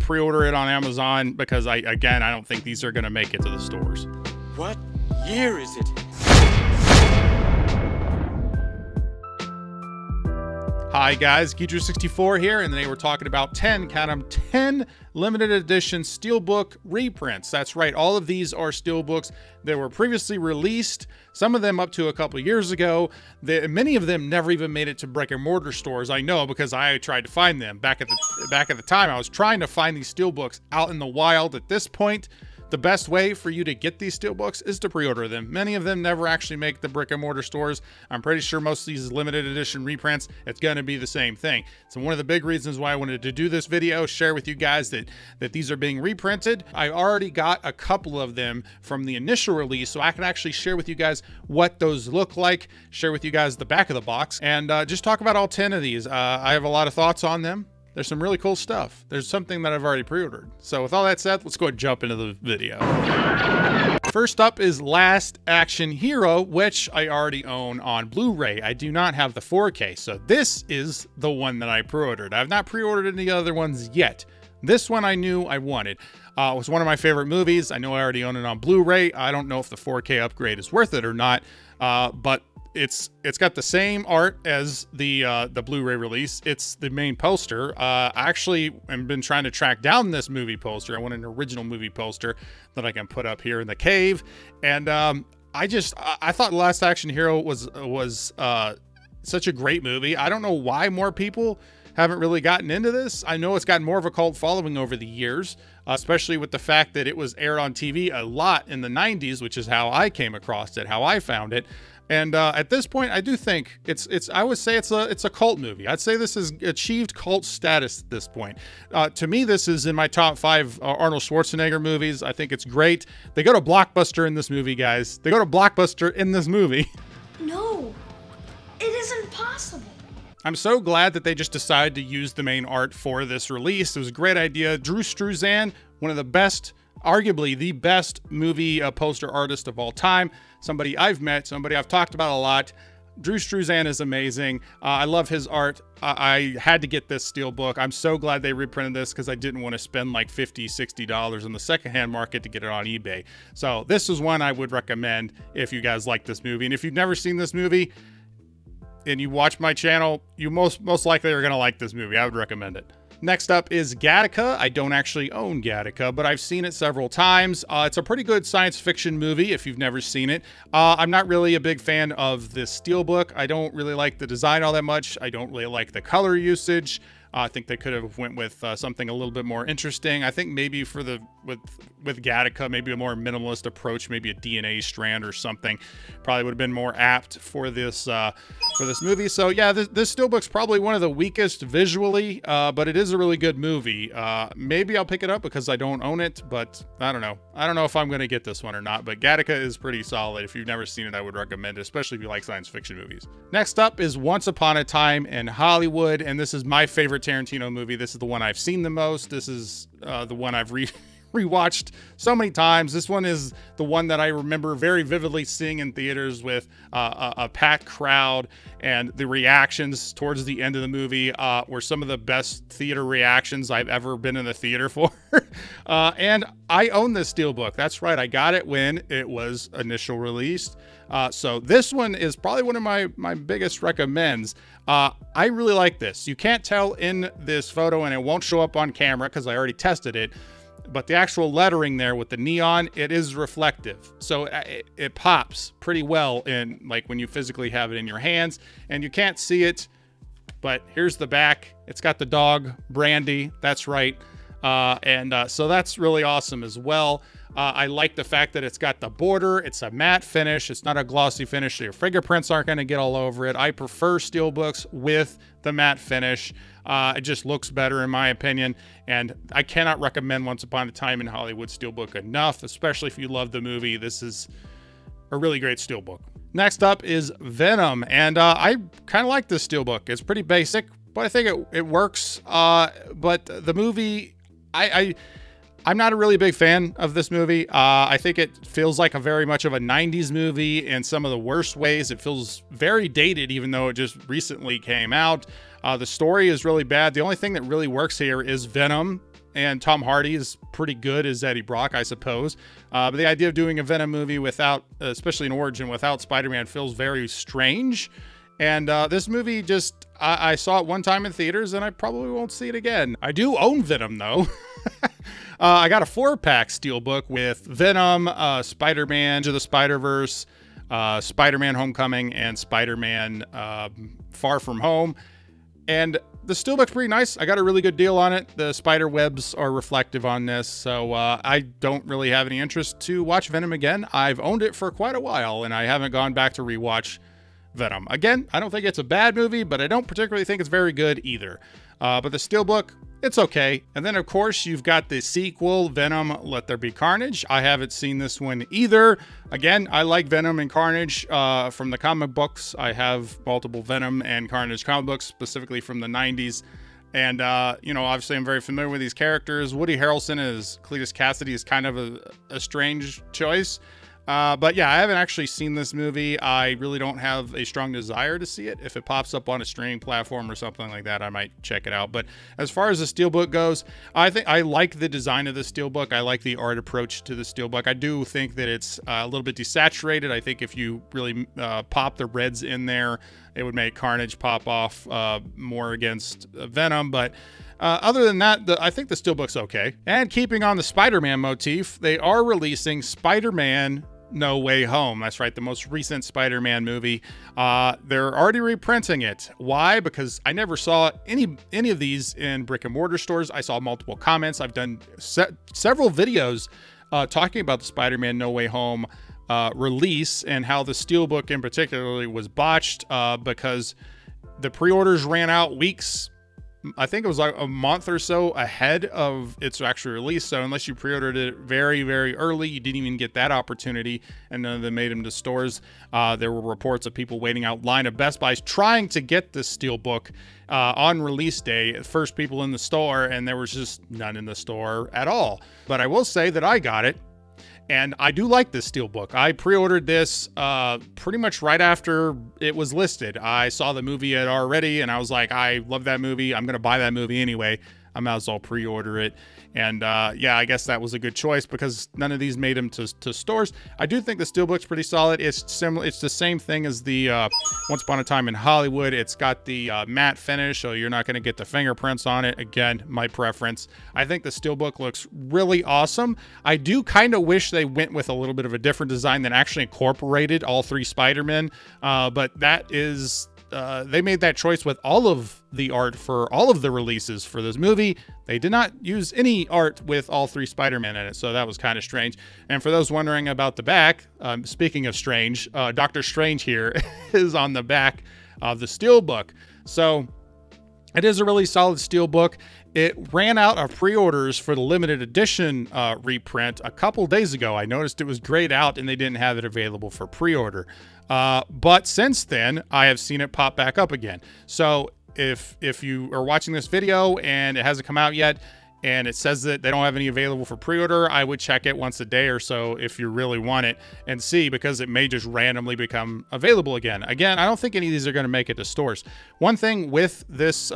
pre-order it on Amazon because again, I don't think these are going to make it to the stores. What year is it? Hi guys, Geedrew64 here, and today we're talking about 10, count them, 10 limited edition Steelbook reprints. That's right, all of these are Steelbooks that were previously released, some of them up to a couple years ago. Many of them never even made it to brick and mortar stores. I know because I tried to find them back at the time. I was trying to find these Steelbooks out in the wild. At this point, the best way for you to get these Steelbooks is to pre-order them. Many of them never actually make the brick and mortar stores. I'm pretty sure most of these limited edition reprints, it's going to be the same thing. So one of the big reasons why I wanted to do this video, share with you guys that these are being reprinted. I already got a couple of them from the initial release, so I can actually share with you guys what those look like, share with you guys the back of the box, and just talk about all 10 of these. I have a lot of thoughts on them. There's some really cool stuff. There's something that I've already pre-ordered. So with all that said, let's go ahead and jump into the video. First up is Last Action Hero, which I already own on Blu-ray. I do not have the 4K, so this is the one that I pre-ordered. I've not pre-ordered any other ones yet. This one I knew I wanted. It was one of my favorite movies. I know I already own it on Blu-ray. I don't know if the 4K upgrade is worth it or not, but it's got the same art as the Blu-ray release. It's the main poster. I actually have been trying to track down this movie poster. I want an original movie poster that I can put up here in the cave. And I thought Last Action Hero was such a great movie. I don't know why more people haven't really gotten into this. I know it's gotten more of a cult following over the years, especially with the fact that it was aired on TV a lot in the 90s, which is how I came across it, how I found it. And at this point, I do think I would say it's a cult movie. I'd say this has achieved cult status at this point. To me, this is in my top 5 Arnold Schwarzenegger movies. I think it's great. They go to Blockbuster in this movie, guys. They go to Blockbuster in this movie. No, it isn't possible. I'm so glad that they just decided to use the main art for this release. It was a great idea. Drew Struzan, one of the best, arguably the best movie poster artist of all time. Somebody I've met, somebody I've talked about a lot. Drew Struzan is amazing. I love his art. I had to get this Steelbook. I'm so glad they reprinted this because I didn't want to spend like $50, $60 in the secondhand market to get it on eBay. So this is one I would recommend if you guys like this movie. And if you've never seen this movie and you watch my channel, you most likely are going to like this movie. I would recommend it. Next up is Gattaca. I don't actually own Gattaca, but I've seen it several times. It's a pretty good science fiction movie if you've never seen it. I'm not really a big fan of this Steelbook. I don't really like the design all that much. I don't really like the color usage. I think they could have went with something a little bit more interesting. I think maybe with Gattaca, maybe a more minimalist approach, maybe a DNA strand or something, probably would have been more apt for this movie. So yeah, this Steelbook's probably one of the weakest visually, but it is a really good movie. Maybe I'll pick it up because I don't own it, but I don't know. I don't know if I'm going to get this one or not, but Gattaca is pretty solid. If you've never seen it, I would recommend it, especially if you like science fiction movies. Next up is Once Upon a Time in Hollywood, and this is my favorite Tarantino movie. This is the one I've seen the most. This is the one I've rewatched so many times. This one is the one that I remember very vividly seeing in theaters with a packed crowd, and the reactions towards the end of the movie were some of the best theater reactions I've ever been in the theater for. And I own this Steelbook. That's right, I got it when it was initial released. So this one is probably one of my biggest recommends. I really like this. You can't tell in this photo, and it won't show up on camera because I already tested it, but the actual lettering there with the neon, it is reflective. So it pops pretty well in, like, when you physically have it in your hands, and you can't see it, but here's the back. It's got the dog, Brandy. That's right. So that's really awesome as well. I like the fact that it's got the border. It's a matte finish. It's not a glossy finish, so your fingerprints aren't going to get all over it. I prefer Steelbooks with the matte finish. It just looks better in my opinion, and I cannot recommend Once Upon a Time in Hollywood Steelbook enough, especially if you love the movie. This is a really great Steelbook. Next up is Venom, and I kind of like this Steelbook. It's pretty basic, but I think it works. But the movie, I'm not a really big fan of this movie. I think it feels like a very much of a 90s movie in some of the worst ways. It feels very dated, even though it just recently came out. The story is really bad. The only thing that really works here is Venom and Tom Hardy is pretty good as Eddie Brock, I suppose. But the idea of doing a Venom movie without, especially an origin, without Spider-Man feels very strange. And this movie just, I saw it one time in theaters and I probably won't see it again. I do own Venom though. I got a 4-pack Steelbook with Venom, Spider-Man, Into the Spider-Verse, Spider-Man Homecoming, and Spider-Man Far From Home. And the Steelbook's pretty nice. I got a really good deal on it. The spider webs are reflective on this, so I don't really have any interest to watch Venom again. I've owned it for quite a while, and I haven't gone back to rewatch Venom. Again, I don't think it's a bad movie, but I don't particularly think it's very good either. But the Steelbook, it's okay. And then, of course, you've got the sequel, Venom, Let There Be Carnage. I haven't seen this one either. Again, I like Venom and Carnage from the comic books. I have multiple Venom and Carnage comic books, specifically from the 90s. And, you know, obviously I'm very familiar with these characters. Woody Harrelson as Cletus Cassidy is kind of a strange choice. But yeah, I haven't actually seen this movie. I really don't have a strong desire to see it. If it pops up on a streaming platform or something like that, I might check it out. But as far as the Steelbook goes, I think I like the design of the Steelbook. I like the art approach to the Steelbook. I do think that it's a little bit desaturated. I think if you really pop the reds in there, it would make Carnage pop off more against Venom. But other than that, I think the Steelbook's okay. And keeping on the Spider-Man motif, they are releasing Spider-Man No Way Home. That's right, the most recent Spider-Man movie. They're already reprinting it. Why? Because I never saw any of these in brick and mortar stores. I saw multiple comments. I've done several videos talking about the Spider-Man No Way Home release and how the Steelbook in particular was botched because the pre-orders ran out weeks, I think it was like a month or so ahead of its actual release. So unless you pre-ordered it very, very early, you didn't even get that opportunity, and none of them made them to stores. There were reports of people waiting out line at Best Buy trying to get this Steelbook on release day, first people in the store, and there was just none in the store at all. But I will say that I got it. And I do like this Steelbook. I pre-ordered this pretty much right after it was listed. I saw the movie already, and I was like, I love that movie. I'm going to buy that movie anyway. I might as well pre-order it. And yeah, I guess that was a good choice because none of these made them to stores. I do think the Steelbook's pretty solid. It's similar. It's the same thing as the Once Upon a Time in Hollywood. It's got the matte finish, so you're not going to get the fingerprints on it. Again, my preference. I think the Steelbook looks really awesome. I do kind of wish they went with a little bit of a different design that actually incorporated all 3 Spider-Men. But that is... they made that choice with all of the art for all of the releases for this movie. They did not use any art with all 3 Spider-Man in it, so that was kind of strange. And for those wondering about the back, speaking of strange, Dr. Strange here is on the back of the Steelbook. So it is a really solid Steelbook. It ran out of pre-orders for the limited edition reprint a couple days ago. I noticed it was grayed out and they didn't have it available for pre-order. But since then, I have seen it pop back up again. So if you are watching this video and it hasn't come out yet, and it says that they don't have any available for pre-order, I would check it once a day or so if you really want it and see, because it may just randomly become available again. Again, I don't think any of these are going to make it to stores. One thing with this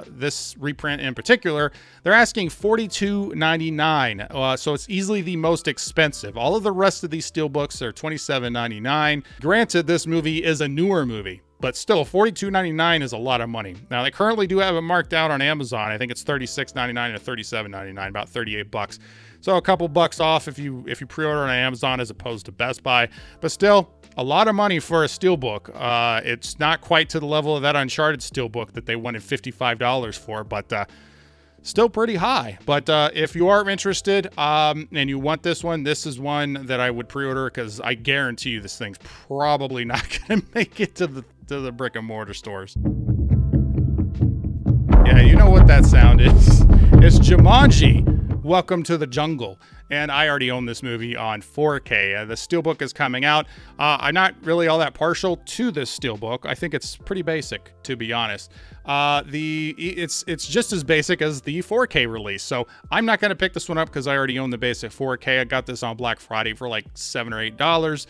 this reprint in particular, they're asking $42.99, so it's easily the most expensive. All of the rest of these Steelbooks are $27.99. Granted, this movie is a newer movie, but still, $42.99 is a lot of money. Now, they currently do have it marked out on Amazon. I think it's $36.99 or $37.99, about 38 bucks. So a couple bucks off if you pre-order on Amazon as opposed to Best Buy. But still, a lot of money for a Steelbook. It's not quite to the level of that Uncharted Steelbook that they wanted $55 for, but still pretty high. But if you are interested and you want this one, this is one that I would pre-order, because I guarantee you this thing's probably not going to make it to the brick and mortar stores. Yeah, you know what that sound is. It's Jumanji, Welcome to the Jungle. And I already own this movie on 4K. The Steelbook is coming out. I'm not really all that partial to this Steelbook. I think it's pretty basic, to be honest. It's just as basic as the 4K release. So I'm not going to pick this one up because I already own the basic 4K. I got this on Black Friday for like $7 or $8.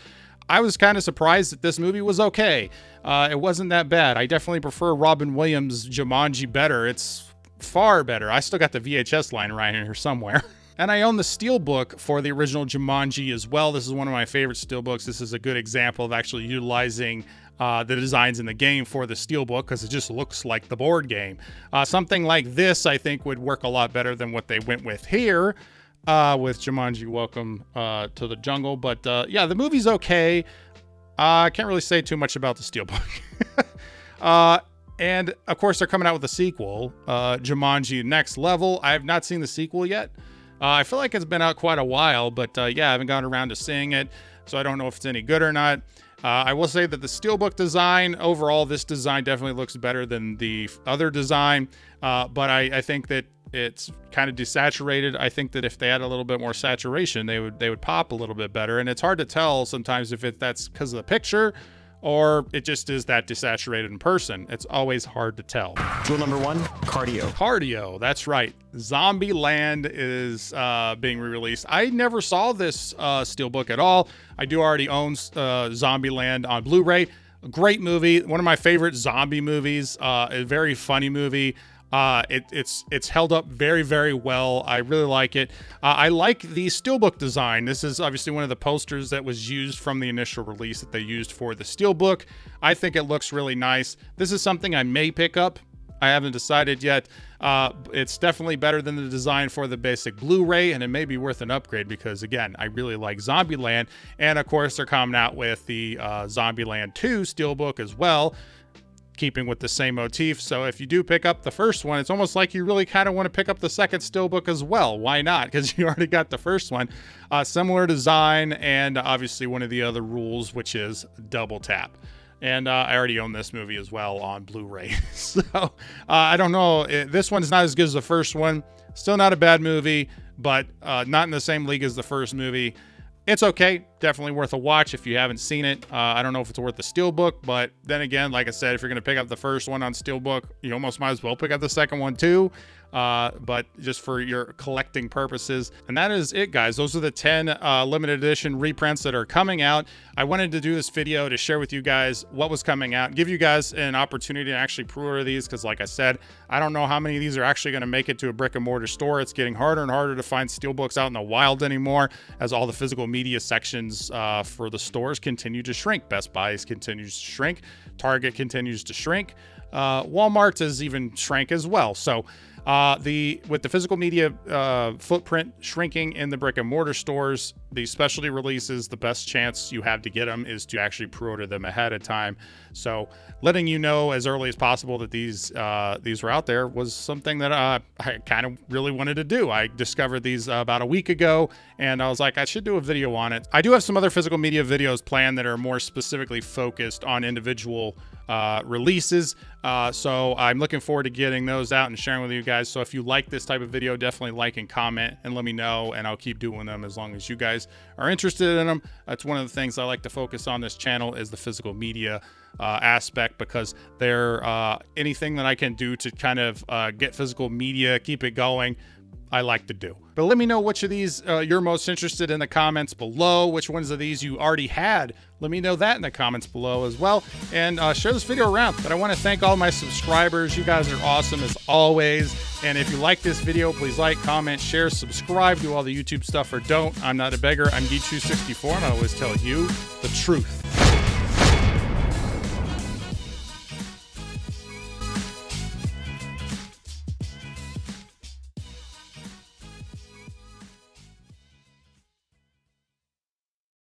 I was kind of surprised that this movie was okay. It wasn't that bad. I definitely prefer Robin Williams' Jumanji better. It's far better. I still got the VHS line right in here somewhere. And I own the Steelbook for the original Jumanji as well. This is one of my favorite Steelbooks. This is a good example of actually utilizing the designs in the game for the Steelbook because it just looks like the board game. Something like this, I think, would work a lot better than what they went with here with Jumanji Welcome to the Jungle. But yeah, the movie's okay. I can't really say too much about the Steelbook. And of course, they're coming out with a sequel, Jumanji Next Level. I have not seen the sequel yet. I feel like it's been out quite a while, but yeah, I haven't gotten around to seeing it, so I don't know if it's any good or not. I will say that the Steelbook design, overall, this design definitely looks better than the other design, but I think that it's kind of desaturated. I think that if they had a little bit more saturation, they would pop a little bit better, and it's hard to tell sometimes if that's because of the picture or it just is that desaturated in person. It's always hard to tell. Rule number 1, cardio. Cardio, that's right. Zombieland is being re-released. I never saw this Steelbook at all. I do already own Zombieland on Blu-ray. A great movie, one of my favorite zombie movies. A very funny movie. It's held up very, very well. I really like it. I like the Steelbook design. This is obviously one of the posters that was used from the initial release that they used for the Steelbook. I think it looks really nice. This is something I may pick up. I haven't decided yet. It's definitely better than the design for the basic Blu-ray, and it may be worth an upgrade because, again, I really like Zombieland. And, of course, they're coming out with the Zombieland 2 Steelbook as well, keeping with the same motif. So if you do pick up the first one, it's almost like you really kind of want to pick up the second Steelbook as well. Why not? Because you already got the first one. Similar design, and obviously one of the other rules, which is double tap. And I already own this movie as well on Blu-ray. So I don't know. This one's not as good as the first one. Still not a bad movie, but not in the same league as the first movie. It's okay. Definitely worth a watch if you haven't seen it. I don't know if it's worth the Steelbook, but then again, like I said, if you're going to pick up the first one on Steelbook, you almost might as well pick up the second one too. But just for your collecting purposes. And that is it, guys. Those are the 10 limited edition reprints that are coming out. I wanted to do this video to share with you guys what was coming out, give you guys an opportunity to actually pre-order these, because like I said, I don't know how many of these are actually going to make it to a brick and mortar store. It's getting harder and harder to find Steelbooks out in the wild anymore, as all the physical media sections for the stores continue to shrink. Best Buy continues to shrink. Target continues to shrink. Walmart has even shrank as well. So with the physical media footprint shrinking in the brick and mortar stores, the specialty releases, the best chance you have to get them is to actually pre-order them ahead of time. So letting you know as early as possible that these were out there was something that I kind of really wanted to do. I discovered these about a week ago, and I was like, I should do a video on it. I do have some other physical media videos planned that are more specifically focused on individual releases. So I'm looking forward to getting those out and sharing with you guys. So if you like this type of video, definitely like and comment and let me know, and I'll keep doing them as long as you guys are interested in them. That's one of the things I like to focus on this channel, is the physical media aspect, because they're anything that I can do to kind of get physical media, keep it going, I like to do. But let me know which of these you're most interested in the comments below. Which ones of these you already had. Let me know that in the comments below as well. And share this video around. But I want to thank all my subscribers. You guys are awesome as always. And if you like this video, please like, comment, share, subscribe, do all the YouTube stuff, or don't. I'm not a beggar. I'm Geechu64, and I always tell you the truth.